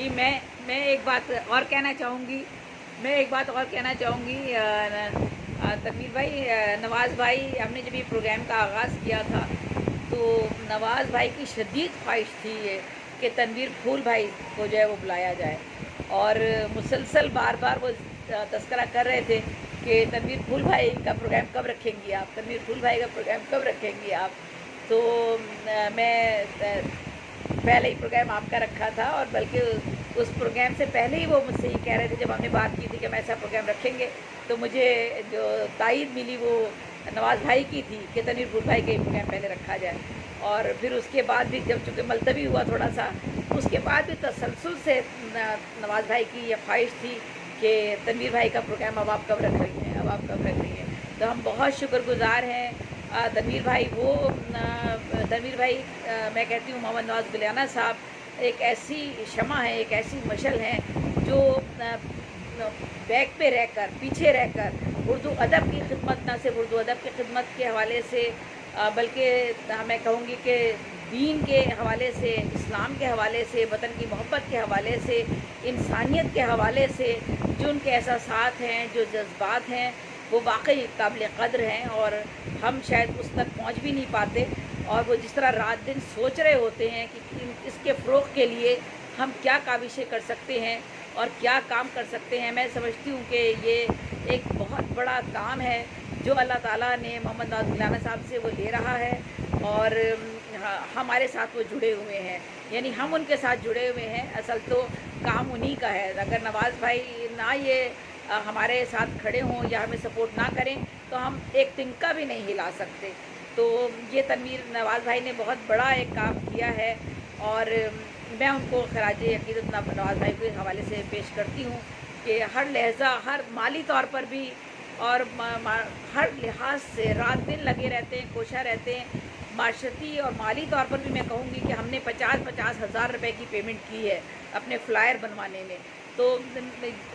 جی میں ایک بات اور کہنا چاہوں گی تنویر بھائی، نواز بھائی، ہم نے جب یہ پروگرام کا آغاز کیا تھا تو نواز بھائی کی شدید خواہش تھی یہ کہ تنویر پھول بھائی کو جو ہے وہ بلایا جائے، اور مسلسل بار بار وہ تذکرہ کر رہے تھے کہ تنویر پھول بھائی کا پروگرام کب رکھیں گی آپ، تنویر پھول بھائی کا پروگرام کب رکھیں گی آپ. تو میں پہلے ہی پروگرام آپ کا رکھا تھا، اور بلکہ اس پروگرام سے پہلے ہی وہ مجھ سے یہ کہہ رہے تھے، جب ہم نے بات کی تھی کہ ہم ایسا پروگرام رکھیں گے تو مجھے جو تائید ملی وہ نواز بھائی کی تھی کہ تنویر پھول بھائی کا یہ پروگرام پہلے رکھا جائے. اور پھر اس کے بعد بھی جب چونکہ ملتوی ہوا تھوڑا سا، اس کے بعد بھی تسلسل سے نواز بھائی کی یہ خواہش تھی کہ تنویر بھائی کا پروگرام اب آپ کب رکھ رہی ہیں. تو ہم بہت شکر گزار ہیں تنویر بھائی. تنویر بھائی، میں کہتی ہوں محمد نواز گلیانہ صاحب ایک ایسی شمع ہے، ایک ایسی مشعل ہیں جو بیک پہ رہ کر، پیچھے رہ کر اردو ادب کی خدمت، نہ صرف اردو ادب کی خدمت کے حوالے سے بلکہ میں کہوں گی کہ دین کے حوالے سے، اسلام کے حوالے سے، وطن کی محبت کے حوالے سے، انسانیت کے حوالے سے جو ان کے احساسات ہیں، جو جذبات ہیں، وہ واقعی قابل قدر ہیں، اور ہم شاید اس تک پہنچ بھی نہیں پاتے. اور وہ جس طرح رات دن سوچ رہے ہوتے ہیں کہ اس کے فروغ کے لیے ہم کیا کاوشیں کر سکتے ہیں اور کیا کام کر سکتے ہیں، میں سمجھتی ہوں کہ یہ ایک بہت بڑا کام ہے جو اللہ تعالیٰ نے محمد نواز گلیانہ صاحب سے وہ لے رہا ہے، اور ہمارے ساتھ وہ جڑے ہوئے ہیں، یعنی ہم ان کے ساتھ جڑے ہوئے ہیں. اصل تو کام انہی کا ہے. اگر نواز بھائی نہ یہ ہمارے ساتھ کھڑے ہوں یا ہمیں سپورٹ نہ کریں تو ہم ایک تنکا بھی نہیں ہلا سکتے. تو یہ تنویر نواز بھائی نے بہت بڑا ایک کام کیا ہے، اور میں ان کو خراج عقیدت نواز بھائی کے حوالے سے پیش کرتی ہوں کہ ہر لہجہ، ہر مالی طور پر بھی اور ہر لحاظ سے رات دن لگے رہتے ہیں، کوشاں رہتے ہیں. معاشرتی اور مالی طور پر بھی میں کہوں گی کہ ہم نے 50,000 روپے کی پیمنٹ کی ہے اپنے فلائر بنوانے میں. تو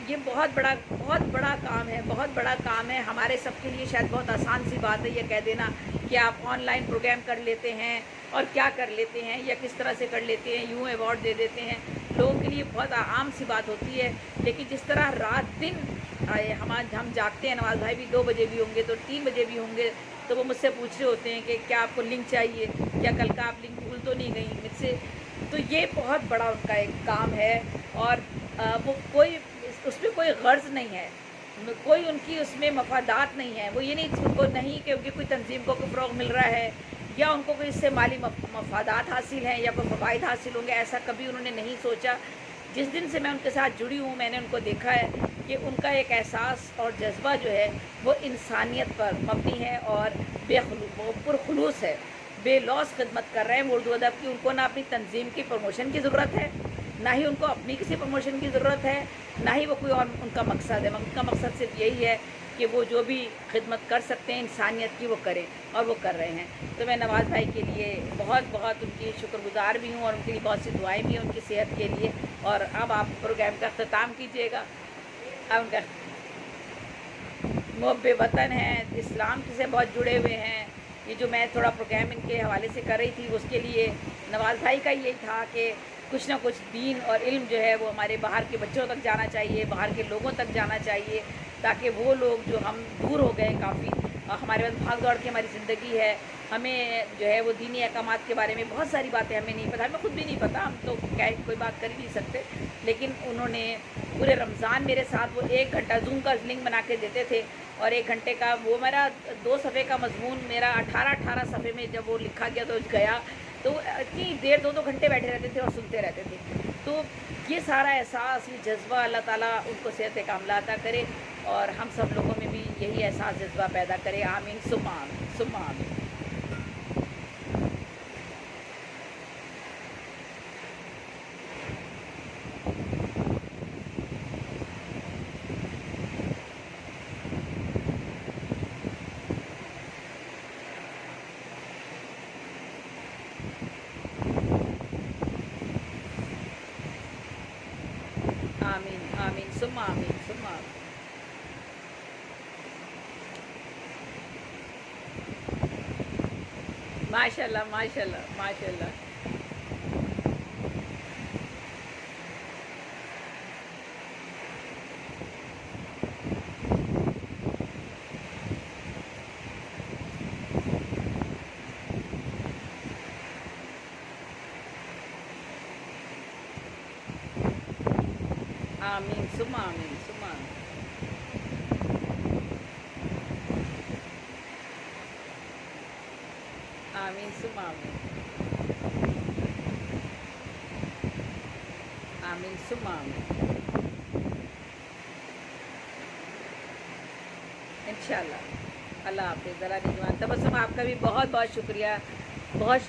یہ بہت بڑا کام ہے، بہت بڑا کام ہے ہمارے سب کے لیے. شاید بہت آسان سی بات ہے یہ کہہ دینا کہ آپ آن لائن پروگرام کر لیتے ہیں اور کیا کر لیتے ہیں یا کس طرح سے کر لیتے ہیں، یوں ایوارڈ دے دیتے ہیں. لوگوں کے لیے بہت عام سی بات ہوتی ہے، لیکن جس طرح رات دن ہم جاگتے ہیں، نواز بھائی بھی 2 بجے بھی ہوں گے تو 3 بجے بھی ہوں گے، تو وہ مجھ سے پوچھ رہے ہوتے ہیں کہ کیا آپ کو لنک چاہیے، کیا کل کا آپ لنک بھول تو نہیں گئی مجھ سے. تو یہ بہت بڑا ان کا ایک کام ہے، اور وہ اس میں کوئی غرض نہیں ہے، کوئی ان کی اس میں مفادات نہیں ہے. وہ یہ نہیں، ان کو نہیں کہ ان کی کوئی تنظیم کو کوئی فروغ مل رہا ہے یا ان کو کوئی اس سے مالی مفادات حاصل ہیں یا کوئی فوائد حاصل ہوں گے، ایسا کبھی انہوں نے نہیں سوچا. جس دن سے میں ان کے ساتھ جڑی ہوں میں نے ان کو دیکھا ہے کہ ان کا ایک احساس اور جذبہ جو ہے وہ انسانیت پر مبنی ہے اور پرخلوص ہے، بے لوث خدمت کر رہے ہیں اردو ادب کی. ان کو نہ اپنی تنظیم کی پروموشن کی ضرورت ہے، نہ ہی ان کو اپنی کسی پروموشن کی ضرورت ہے، نہ ہی وہ کوئی اور ان کا مقصد ہے. ان کا مقصد صرف یہی ہے کہ وہ جو بھی خدمت کر سکتے ہیں انسانیت کی وہ کریں، اور وہ کر رہے ہیں. تو میں نواز بھائی کے لیے بہت ان کی شکر گزار بھی ہوں، اور ان کے لیے بہت سی دعائیں بھی ہیں ان کی صحت کے لیے. اور اب آپ پروگرام کا اختتام کیجیے گا. اب ان کا محب وطن ہیں، اسلام سے بہت جڑے ہوئے ہیں. یہ جو میں تھوڑا پروگرام ان کے حوالے سے کر رہی تھی، اس کے لیے نواز بھائی کا یہی تھا کہ کچھ نہ کچھ دین اور علم جو ہے وہ ہمارے باہر کے بچوں تک جانا چاہیے، باہر کے لوگوں تک جانا چاہیے، تاکہ وہ لوگ جو ہم دور ہو گئے کافی، ہمارے پاس بھاگ دوڑ کی ہماری زندگی ہے، ہمیں جو ہے وہ دینی احکامات کے بارے میں بہت ساری باتیں ہمیں نہیں پتہ، ہمیں خود بھی نہیں پتہ، ہم تو کوئی بات کر ہی نہیں سکتے. لیکن انہوں نے پورے رمضان میرے ساتھ وہ 1 گھنٹہ زوم کا لنک بنا کے دیتے تھے، اور 1 گھنٹے کا وہ میرا 2 صفحے کا مضمون میرا 18 صفحے میں جب وہ لکھا گیا تو گیا، تو اتنی دیر 2 گھنٹے بیٹھے رہتے تھے اور سنتے رہتے تھے. تو یہ سارا احساس، یہ جذبہ اللہ تعالیٰ ان کو صحت کاملہ عطا کرے، اور ہم سب لوگوں میں بھی یہی احساس جذبہ پیدا کرے. آمین ثم آمین ثم آمین. آمین آمین ثم آمین ثم آمین. ماشاء اللہ ماشاء اللہ ماشاء اللہ. آمین ثم آمین ثم آمین آمین ثم آمین آمین ثم آمین انشاءاللہ. اللہ حافظ. ذرا نگمان تبسم آپ کا بھی بہت بہت شکریہ. بہت